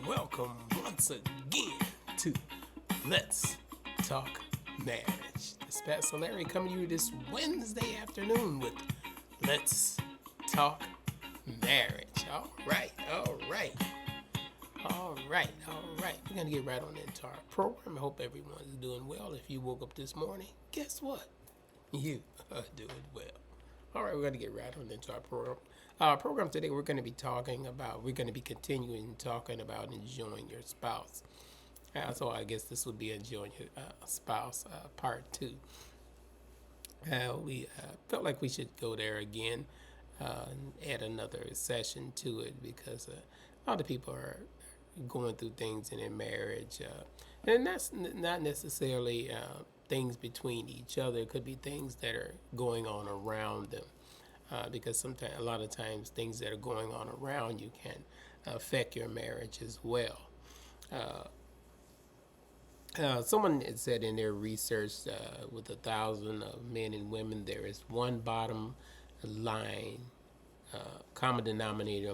welcome once again to Let's Talk Marriage. This Pastor Larry coming to you this Wednesday afternoon with Let's Talk Marriage. All right. We're going to get right on into our program. I hope everyone is doing well. If you woke up this morning, guess what? You are doing well. All right, we're going to get right on into our program. Our program today, we're going to be continuing talking about enjoying your spouse. So I guess this would be enjoying your spouse part two. We felt like we should go there again and add another session to it because a lot of people are going through things in their marriage. And that's not necessarily things between each other. It could be things that are going on around them. Because sometimes, a lot of times, things that are going on around you can affect your marriage as well. Someone had said in their research, with 1,000 men and women, there is one bottom line common denominator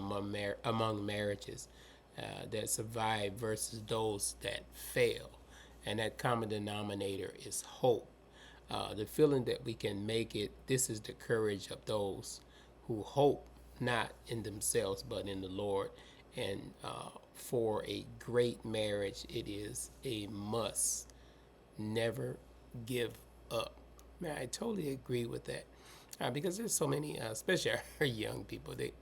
among marriages that survive versus those that fail, and that common denominator is hope. The feeling that we can make it. This is the courage of those who hope not in themselves but in the Lord. And for a great marriage, it is a must. Never give up. Man, I totally agree with that because there's so many, especially our young people. They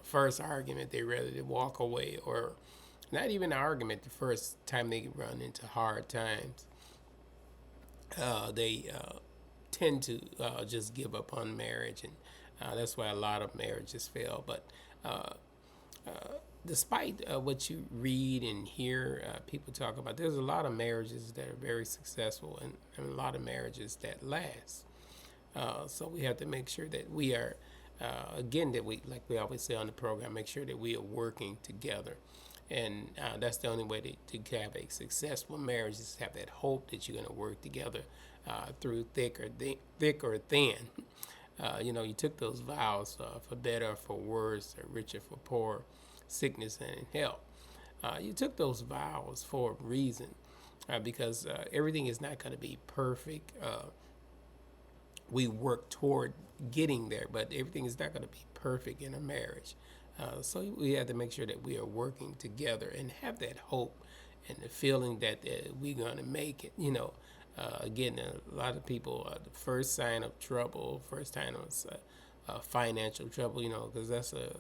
first argument they rather to walk away, or not even an argument. The first time they run into hard times, they tend to just give up on marriage, and that's why a lot of marriages fail. But despite what you read and hear people talk about, there's a lot of marriages that are very successful, and a lot of marriages that last. So we have to make sure that we are, again, that we, like we always say on the program, make sure that we are working together. And that's the only way to have a successful marriage, is to have that hope that you're going to work together through thick or thin. You took those vows for better or for worse, or richer for poor, sickness and health. You took those vows for a reason, because everything is not going to be perfect. We work toward getting there, but everything is not going to be perfect in a marriage. So we have to make sure that we are working together and have that hope and the feeling that we're going to make it. Again, a lot of people, the first sign of trouble, first sign of financial trouble, because that's a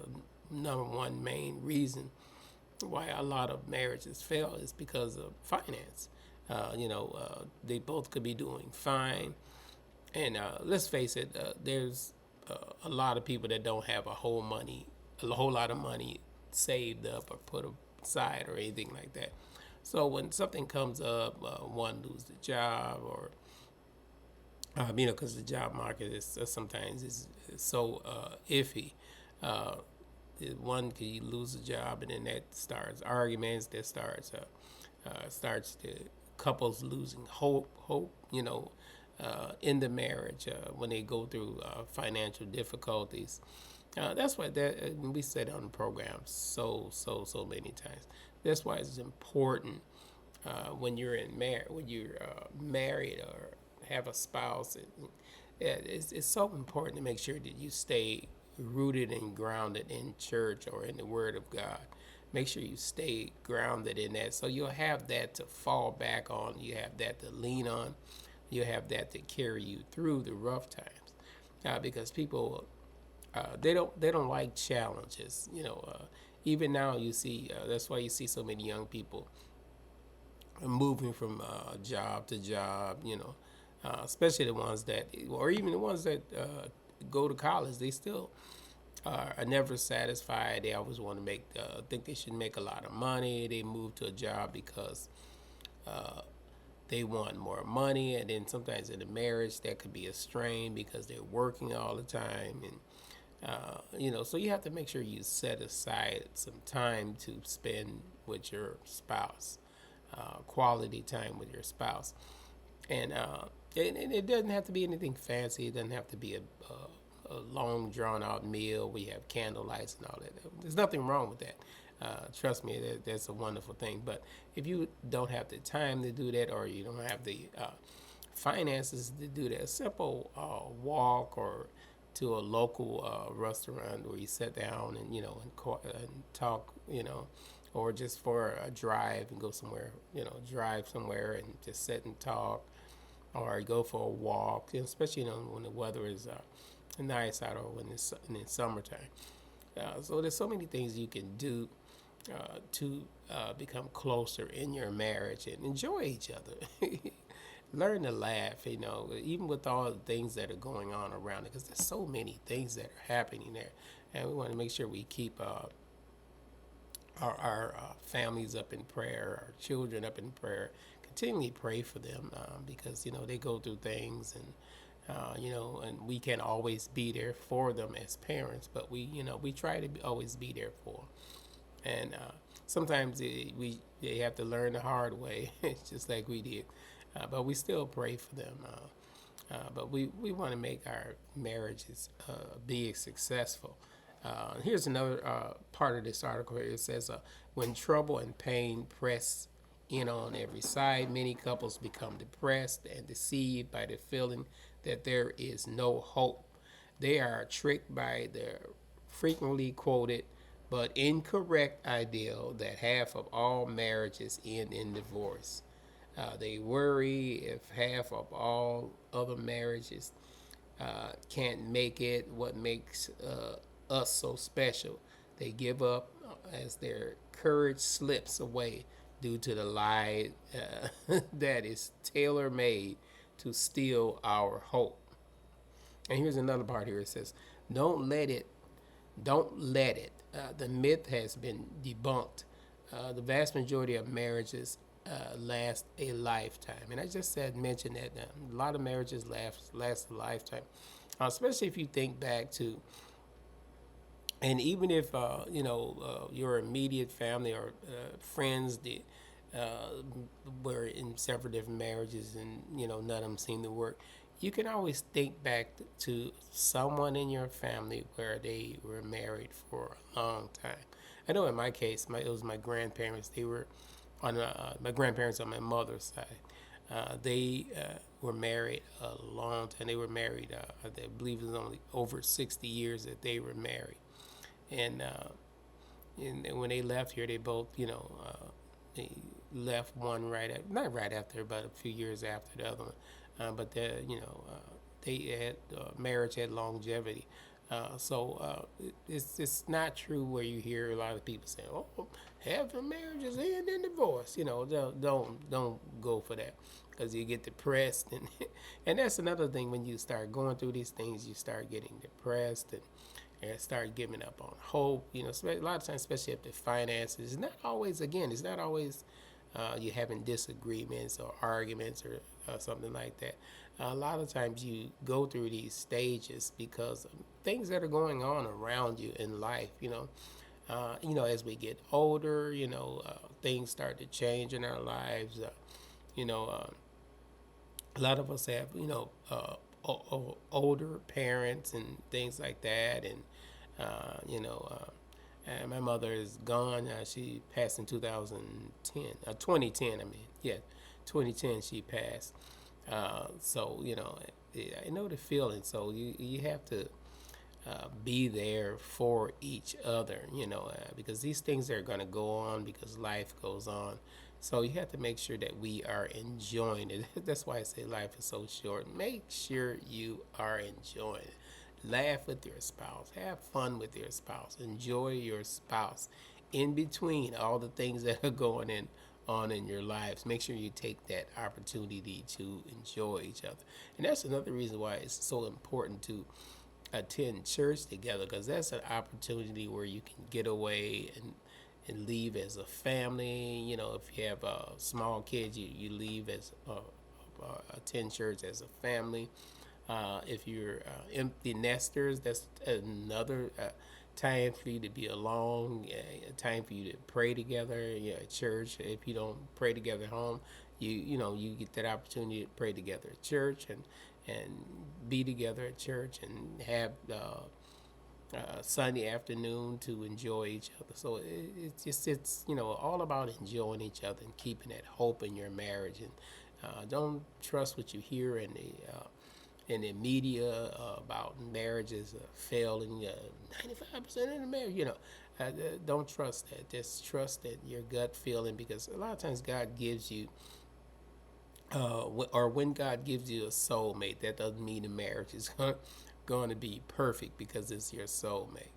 number one main reason why a lot of marriages fail, is because of finance. They both could be doing fine. And let's face it, there's a lot of people that don't have a whole lot of money saved up or put aside or anything like that. So when something comes up, one lose the job, or because the job market is sometimes is so iffy. One can lose a job, and then that starts arguments. That starts the couples losing hope. In the marriage when they go through financial difficulties. That's why we said on the program so many times. That's why it's important when you're married or have a spouse. It's so important to make sure that you stay rooted and grounded in church or in the Word of God. Make sure you stay grounded in that, so you'll have that to fall back on. You have that to lean on. You have that to carry you through the rough times, because people they don't like challenges. Even now you see that's why you see so many young people moving from job to job. Especially the ones that, or even the ones that go to college, they still are never satisfied. They always want to think they should make a lot of money. They move to a job because they want more money, and then sometimes in a marriage that could be a strain because they're working all the time, and so you have to make sure you set aside some time to spend with your spouse, quality time with your spouse, and it doesn't have to be anything fancy. It doesn't have to be a long drawn out meal. We have candlelights and all that. There's nothing wrong with that. Trust me, that's a wonderful thing. But if you don't have the time to do that, or you don't have the finances to do that, a simple walk or to a local restaurant where you sit down and and talk, or just for a drive and go somewhere, drive somewhere and just sit and talk, or go for a walk, especially when the weather is nice out, or when it's in the summertime. So there's so many things you can do to become closer in your marriage and enjoy each other. Learn to laugh, even with all the things that are going on around it, because there's so many things that are happening there, and we want to make sure we keep our families up in prayer, our children up in prayer. Continually pray for them, because they go through things, and we can't always be there for them as parents, but we try to always be there for them. And sometimes they have to learn the hard way, just like we did. But we still pray for them. But we want to make our marriages be successful. Here's another part of this article here. It says, when trouble and pain press in on every side, many couples become depressed and deceived by the feeling that there is no hope. They are tricked by the frequently quoted but incorrect ideal that half of all marriages end in divorce. They worry if half of all other marriages can't make it. What makes us so special? They give up as their courage slips away due to the lie that is tailor made to steal our hope. And here's another part here. It says, don't let it. Don't let it. The myth has been debunked. The vast majority of marriages last a lifetime. And I just mentioned that a lot of marriages last a lifetime, especially if you think back to, and even if your immediate family or friends were in several different marriages, and none of them seemed to work. You can always think back to someone in your family where they were married for a long time. I know in my case, it was my grandparents. They were on my grandparents on my mother's side. They were married a long time. They were married, I believe it was only over 60 years that they were married. And when they left here, they both, they left one not right after, but a few years after the other one. But they had marriage had longevity. So it's not true where you hear a lot of people saying, "Oh, half the marriages end in divorce." Don't go for that, because you get depressed, and that's another thing. When you start going through these things, you start getting depressed and start giving up on hope. A lot of times, especially if the finances, it's not always you having disagreements or arguments or something like that. A lot of times you go through these stages because of things that are going on around you in life. As we get older, things start to change in our lives. A lot of us have, older parents and things like that, and and my mother is gone. She passed in 2010. I mean, yeah, 2010 she passed. So I know the feeling. So you have to be there for each other. Because these things are going to go on because life goes on. So you have to make sure that we are enjoying it. That's why I say life is so short. Make sure you are enjoying it. Laugh with your spouse. Have fun with your spouse. Enjoy your spouse. In between all the things that are going on in your lives, make sure you take that opportunity to enjoy each other. And that's another reason why it's so important to attend church together, because that's an opportunity where you can get away and leave as a family. If you have small kids, you leave as attend church as a family. If you're empty nesters, that's another time for you to be alone, a time for you to pray together at church. If you don't pray together at home, you get that opportunity to pray together at church and be together at church and have Sunday afternoon to enjoy each other. So it's all about enjoying each other and keeping that hope in your marriage. And don't trust what you hear in the media about marriages failing. 95% of the marriage, don't trust that. Just trust that your gut feeling, because a lot of times God gives you or when God gives you a soulmate, that doesn't mean the marriage is going to be perfect because it's your soulmate.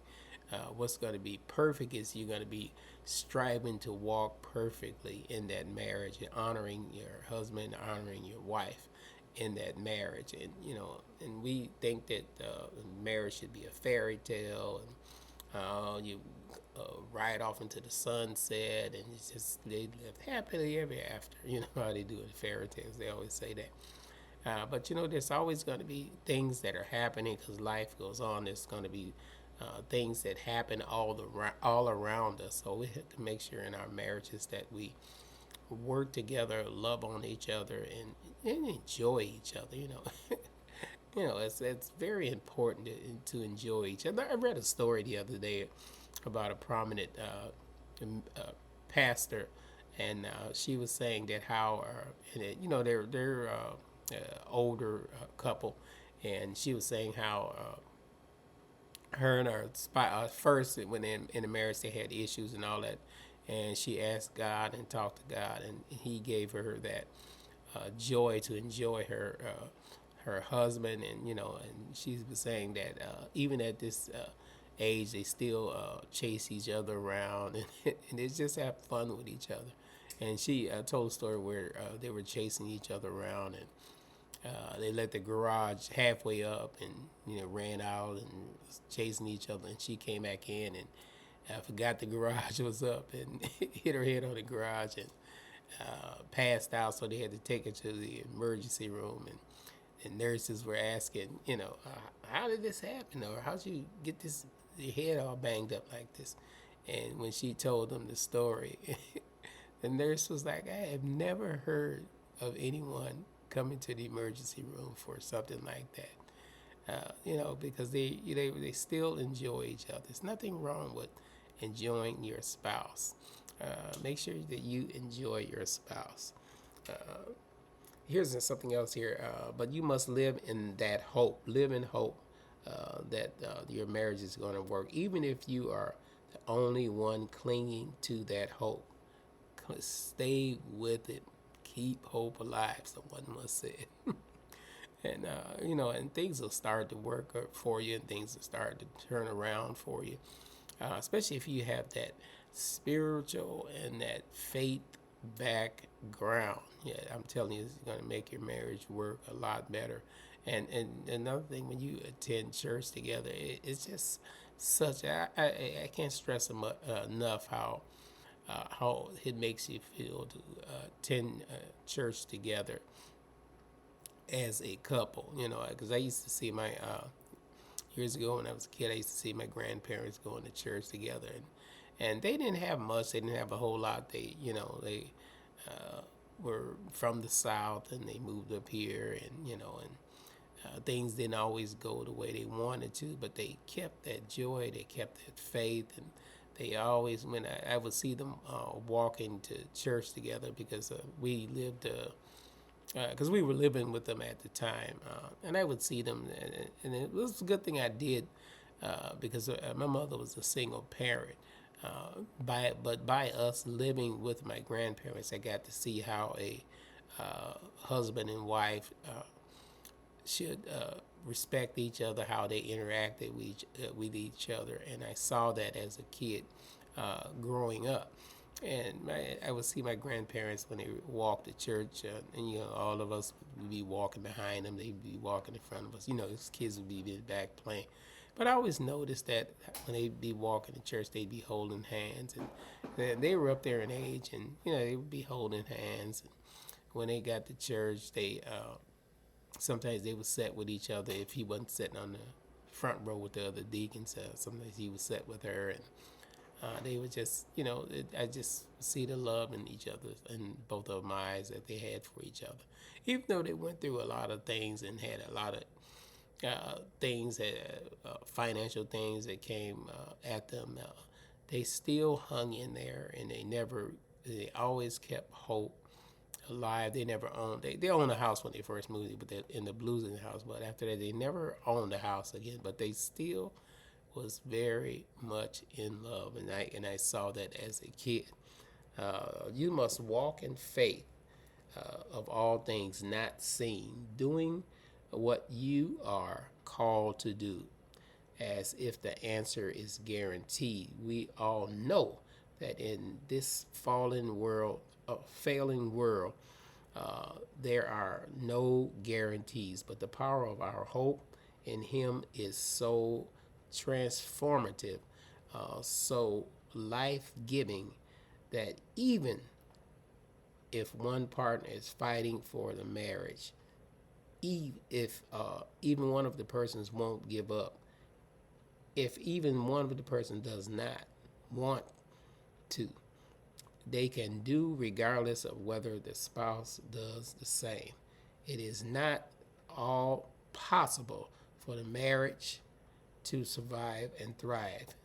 What's going to be perfect is you're going to be striving to walk perfectly in that marriage and honoring your husband, honoring your wife in that marriage. And and we think that marriage should be a fairy tale, and you ride off into the sunset, and it's just they live happily ever after. You know how they do in fairy tales. They always say that. But there's always going to be things that are happening because life goes on. There's going to be things that happen all around us. So we have to make sure in our marriages that we work together, love on each other, and enjoy each other. It's very important to enjoy each other. I read a story the other day about a prominent pastor, and she was saying that how and they're older couple, and she was saying how her and her first when in a marriage they had issues and all that, and she asked God and talked to God, and He gave her that joy to enjoy her husband, and she was saying that even at this age they still chase each other around, and they just have fun with each other. And she told a story where they were chasing each other around, and they let the garage halfway up, and ran out and was chasing each other, and she came back in and forgot the garage was up and hit her head on the garage and passed out. So they had to take her to the emergency room, and the nurses were asking, how did this happen, or how'd you get your head all banged up like this? And when she told them the story, the nurse was like, I have never heard of anyone coming to the emergency room for something like that. Because they still enjoy each other. There's nothing wrong with enjoying your spouse. Make sure that you enjoy your spouse. Here's something else here. But you must live in that hope. Live in hope that your marriage is going to work, even if you are the only one clinging to that hope. Stay with it. Keep hope alive, someone must say. And and things will start to work for you, and things will start to turn around for you, especially if you have that spiritual and that faith background. Yeah, I'm telling you, it's going to make your marriage work a lot better. And another thing, when you attend church together, it's just such I can't stress enough how it makes you feel to attend church together as a couple. Because I used to see my years ago when I was a kid, I used to see my grandparents going to church together, and they didn't have much. They didn't have a whole lot. They were from the South, and they moved up here, and things didn't always go the way they wanted to, but they kept that joy, they kept that faith, and they always, when I would see them walking to church together, because we lived, because we were living with them at the time, and I would see them, and it was a good thing I did, because my mother was a single parent. By us living with my grandparents, I got to see how a husband and wife should respect each other, how they interacted with each other, and I saw that as a kid growing up. And I would see my grandparents when they walked to church, and all of us would be walking behind them, they'd be walking in front of us. These kids would be in the back playing. But I always noticed that when they'd be walking to church, they'd be holding hands, and they were up there in age, and they would be holding hands. And when they got to church, they sometimes they would sit with each other. If he wasn't sitting on the front row with the other deacons, sometimes he would sit with her, and they would just, I just see the love in each other, in both of my eyes, that they had for each other. Even though they went through a lot of things and had a lot of things that financial things that came at them, they still hung in there, and they always kept hope alive. They never owned. They owned a house when they first moved, but they in the blues in the house. But after that, they never owned a house again. But they still was very much in love, and I saw that as a kid. You must walk in faith of all things not seen, doing what you are called to do, as if the answer is guaranteed. We all know that in this fallen world, failing world, there are no guarantees, but the power of our hope in Him is so transformative, so life giving, that even if one partner is fighting for the marriage, if even one of the persons won't give up, if even one of the person does not want to, they can do regardless of whether the spouse does the same. It is not all possible for the marriage to survive and thrive.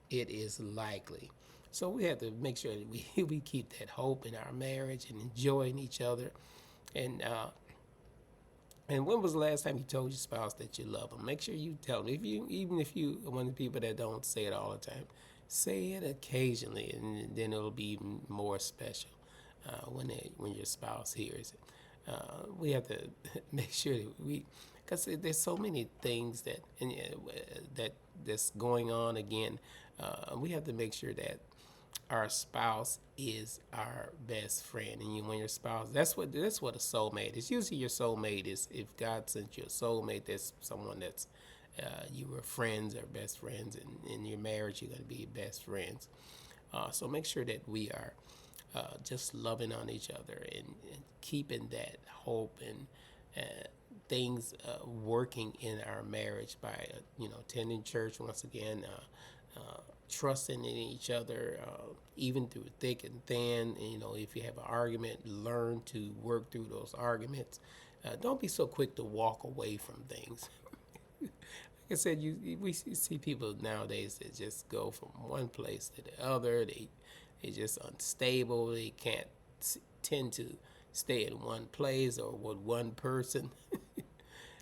It is likely. So we have to make sure that we keep that hope in our marriage and enjoying each other. And and when was the last time you told your spouse that you love them? Make sure you tell them. Even if you are one of the people that don't say it all the time, say it occasionally, and then it'll be even more special when your spouse hears it. We have to make sure that because there's so many things that's going on again. We have to make sure that our spouse is our best friend, and when your spouse, that's what a soulmate is. Usually your soulmate is, if God sent you a soulmate, that's someone that's you were friends or best friends, and in your marriage you're going to be best friends. So make sure that we are just loving on each other, and keeping that hope and things working in our marriage by attending church once again, trusting in each other, even through thick and thin. And, if you have an argument, learn to work through those arguments. Don't be so quick to walk away from things. Like I said, we see people nowadays that just go from one place to the other. They're just unstable. They can't tend to stay in one place or with one person.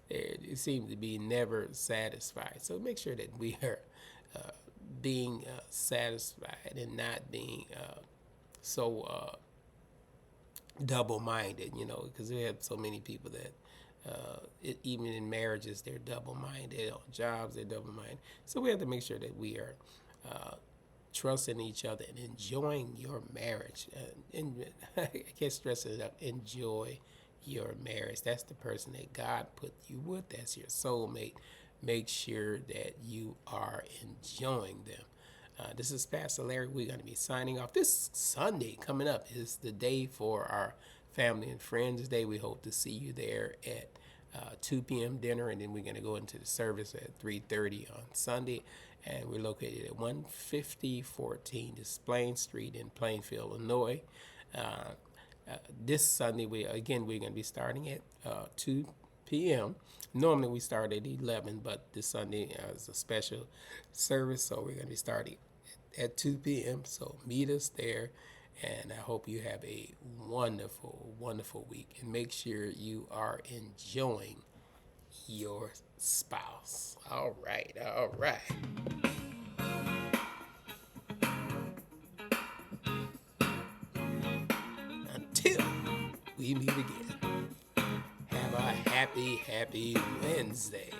They seem to be never satisfied. So make sure that we are being satisfied and not being so double-minded, because we have so many people that even in marriages, they're double-minded. On jobs, they're double-minded. So we have to make sure that we are trusting each other and enjoying your marriage. And I can't stress it enough. Enjoy your marriage. That's the person that God put you with. That's your soulmate. Make sure that you are enjoying them. This is Pastor Larry. We're going to be signing off. This Sunday coming up is the day for our Family and Friends Day. We hope to see you there at 2 p.m. dinner, and then we're going to go into the service at 3:30 on Sunday. And we're located at 15014 Plain Street in Plainfield, Illinois. This Sunday, we're going to be starting at 2 p.m. Normally we start at 11, but this Sunday is a special service, so we're going to be starting at 2 p.m. So meet us there, and I hope you have a wonderful, wonderful week. And make sure you are enjoying your spouse. All right, all right. Until we meet again, have a happy, happy Wednesday.